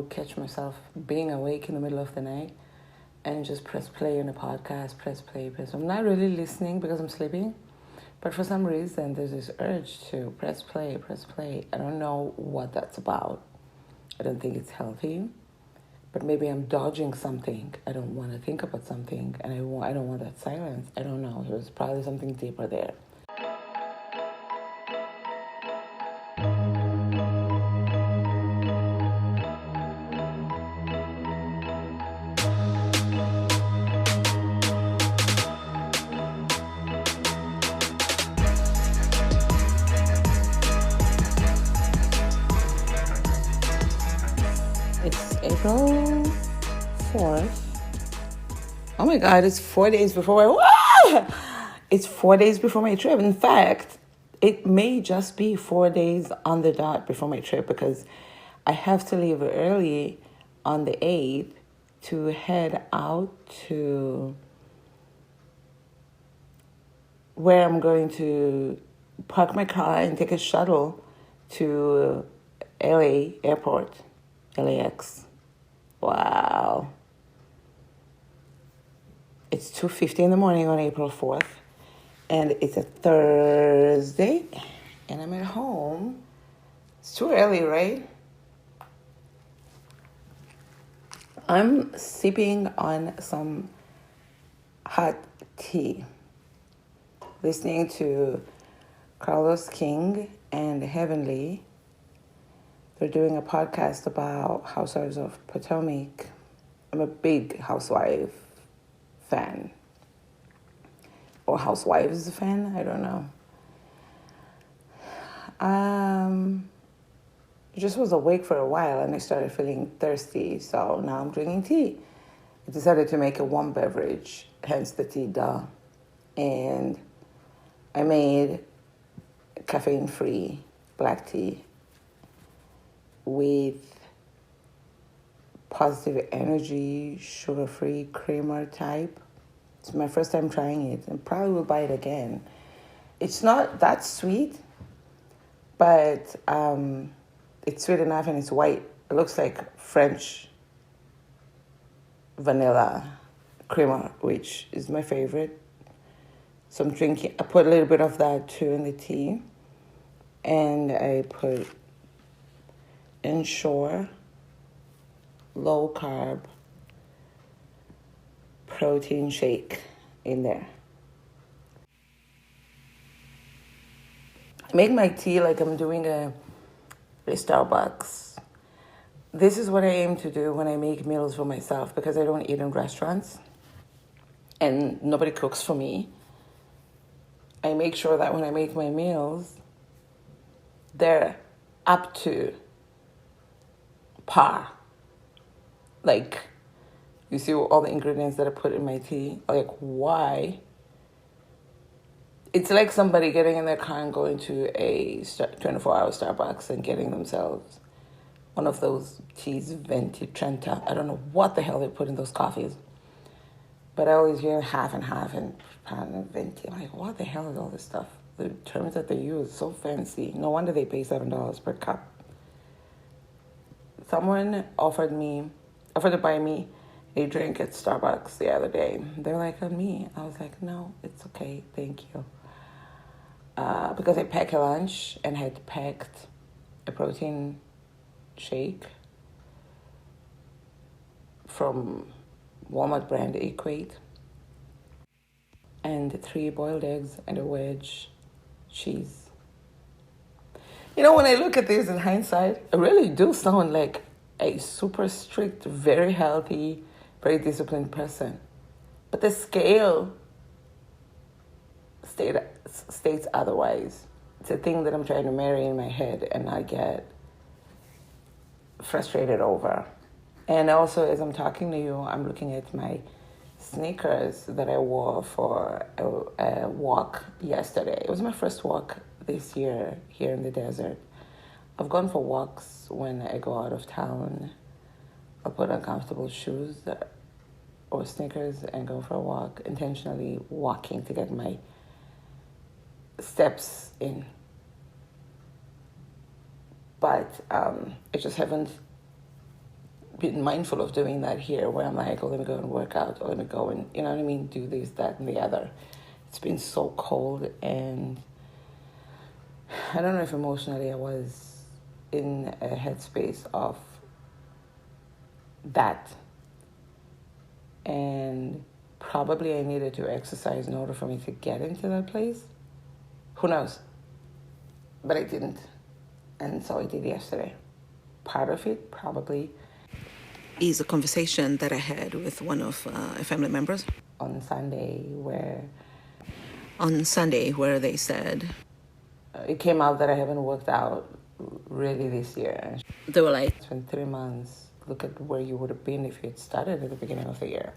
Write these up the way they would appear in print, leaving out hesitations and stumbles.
would catch myself being awake in the middle of the night and just press play on a podcast, press play. I'm not really listening because I'm sleeping, but for some reason there's this urge to press play. I don't know what that's about. I don't think it's healthy, but maybe I'm dodging something. I don't want to think about something, and I don't want that silence. I don't know. There's probably something deeper there. It's April 4th. Oh my God, it's 4 days before It's 4 days before my trip. In fact, it may just be 4 days on the dot before my trip because I have to leave early on the 8th to head out to where I'm going to park my car and take a shuttle to LA airport. LAX. Wow. It's 2:50 in the morning on April 4th. And it's a Thursday. And I'm at home. It's too early, right? I'm sipping on some hot tea. Listening to Carlos King and Heavenly. They're doing a podcast about Housewives of Potomac. I'm a big Housewife fan. Or Housewives fan, I don't know. I just was awake for a while and I started feeling thirsty, so now I'm drinking tea. I decided to make a warm beverage, hence the tea, duh. And I made caffeine-free black tea with positive energy, sugar-free creamer type. It's my first time trying it and probably will buy it again. It's not that sweet, but it's sweet enough and it's white. It looks like French vanilla creamer, which is my favorite. So I'm drinking, I put a little bit of that too in the tea. And I put Ensure low carb protein shake in there. I make my tea like I'm doing a Starbucks. This is what I aim to do when I make meals for myself because I don't eat in restaurants and nobody cooks for me. I make sure that when I make my meals, they're up to par. Like, you see all the ingredients that I put in my tea? Like, why? It's like somebody getting in their car and going to a 24-hour Starbucks and getting themselves one of those teas, Venti, Trenta. I don't know what the hell they put in those coffees. But I always hear half and pound and Venti. I'm like, what the hell is all this stuff? The terms that they use, so fancy. No wonder they pay $7 per cup. Someone offered to buy me a drink at Starbucks the other day. They're like, on me. I was like, no, it's okay, thank you. Because I packed a lunch and had packed a protein shake from Walmart brand Equate and 3 boiled eggs and a wedge cheese. You know, when I look at this in hindsight, I really do sound like a super strict, very healthy, very disciplined person. But the scale states otherwise. It's a thing that I'm trying to marry in my head and I get frustrated over. And also, as I'm talking to you, I'm looking at my sneakers that I wore for a walk yesterday. It was my first walk this year here in the desert. I've gone for walks when I go out of town. I'll put on comfortable shoes or sneakers and go for a walk, intentionally walking to get my steps in. But I just haven't been mindful of doing that here, where I'm like, oh, let me go and work out, or let me go and, you know what I mean, do this, that, and the other. It's been so cold, and I don't know if emotionally I was in a headspace of that. And probably I needed to exercise in order for me to get into that place. Who knows? But I didn't. And so I did yesterday. Part of it probably is a conversation that I had with one of family members on Sunday where they said it came out that I haven't worked out really this year. They were like, it's been 3 months. Look at where you would have been if you had started at the beginning of the year.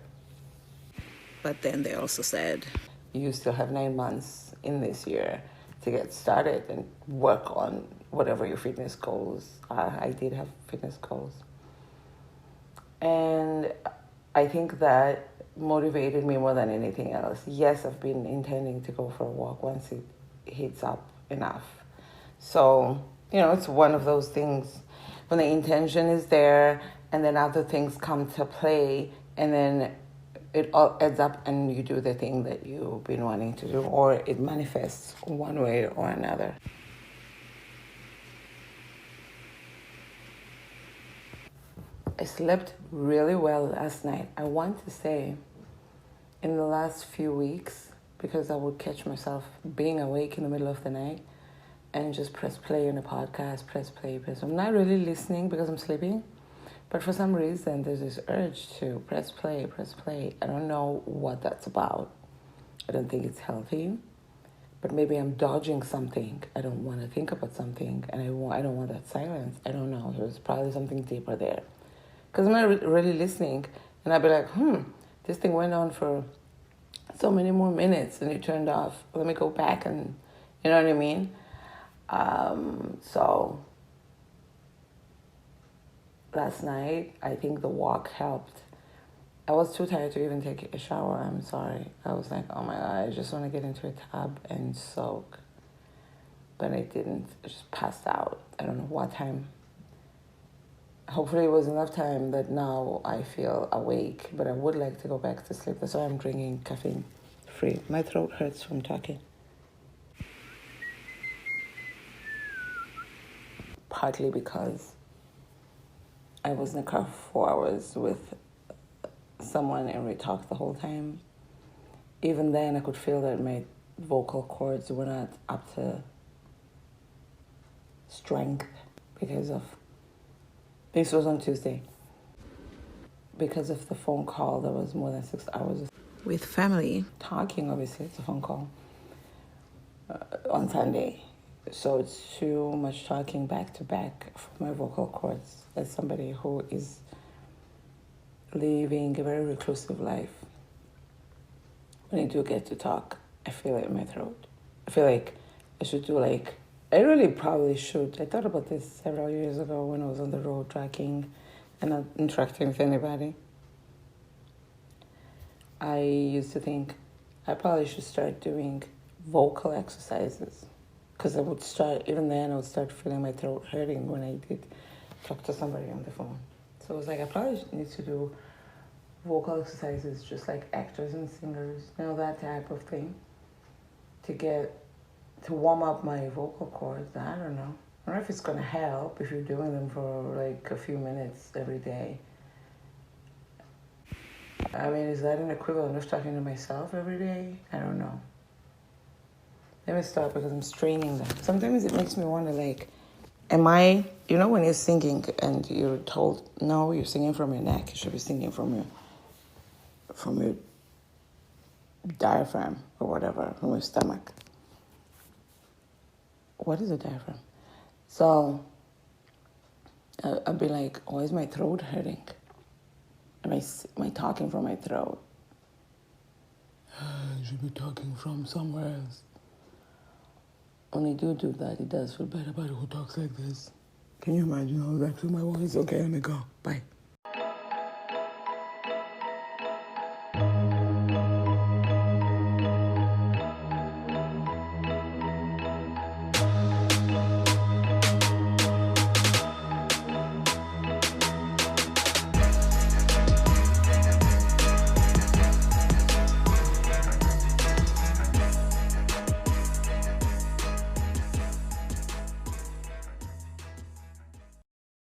But then they also said, you still have 9 months in this year to get started and work on whatever your fitness goals are. I did have fitness goals. And I think that motivated me more than anything else. Yes, I've been intending to go for a walk once it heats up enough. So, it's one of those things when the intention is there and then other things come to play, and then it all adds up and you do the thing that you've been wanting to do, or it manifests one way or another. I slept really well last night. I want to say in the last few weeks, because I would catch myself being awake in the middle of the night and just press play on a podcast, press play. I'm not really listening because I'm sleeping, but for some reason there's this urge to press play. I don't know what that's about. I don't think it's healthy, but maybe I'm dodging something. I don't want to think about something, and I don't want that silence. I don't know. There's probably something deeper there. Because I'm not really listening, and I'd be like, this thing went on for so many more minutes, and it turned off. Let me go back and, you know what I mean? So last night, I think the walk helped. I was too tired to even take a shower. I'm sorry. I was like, oh my God, I just want to get into a tub and soak. But I didn't. I just passed out. I don't know what time. Hopefully it was enough time that now I feel awake, but I would like to go back to sleep. That's why I'm drinking caffeine free. My throat hurts from talking. Partly because I was in the car for 4 hours with someone and we talked the whole time. Even then I could feel that my vocal cords were not up to strength because of, this was on Tuesday, because of the phone call. There was more than 6 hours with family talking. Obviously it's a phone call on Sunday, so it's too much talking back to back for my vocal cords as somebody who is living a very reclusive life. When I do get to talk, I feel it in my throat. I feel like I should do I really probably should. I thought about this several years ago when I was on the road tracking and not interacting with anybody. I used to think I probably should start doing vocal exercises, because I would start feeling my throat hurting when I did talk to somebody on the phone. So I was like, I probably need to do vocal exercises just like actors and singers, that type of thing, to warm up my vocal cords. I don't know. I don't know if it's going to help if you're doing them for a few minutes every day. I mean, is that an equivalent of talking to myself every day? I don't know. Let me stop because I'm straining them. Sometimes it makes me wonder, am I, when you're singing and you're told, no, you're singing from your neck, you should be singing from your diaphragm or whatever, from your stomach. What is a diaphragm? So I'd be like, why is my throat hurting? Am I talking from my throat? I should be talking from somewhere else. When I do that, it does feel better about who talks like this. Can you imagine how that to my voice? Okay, let me go. Bye.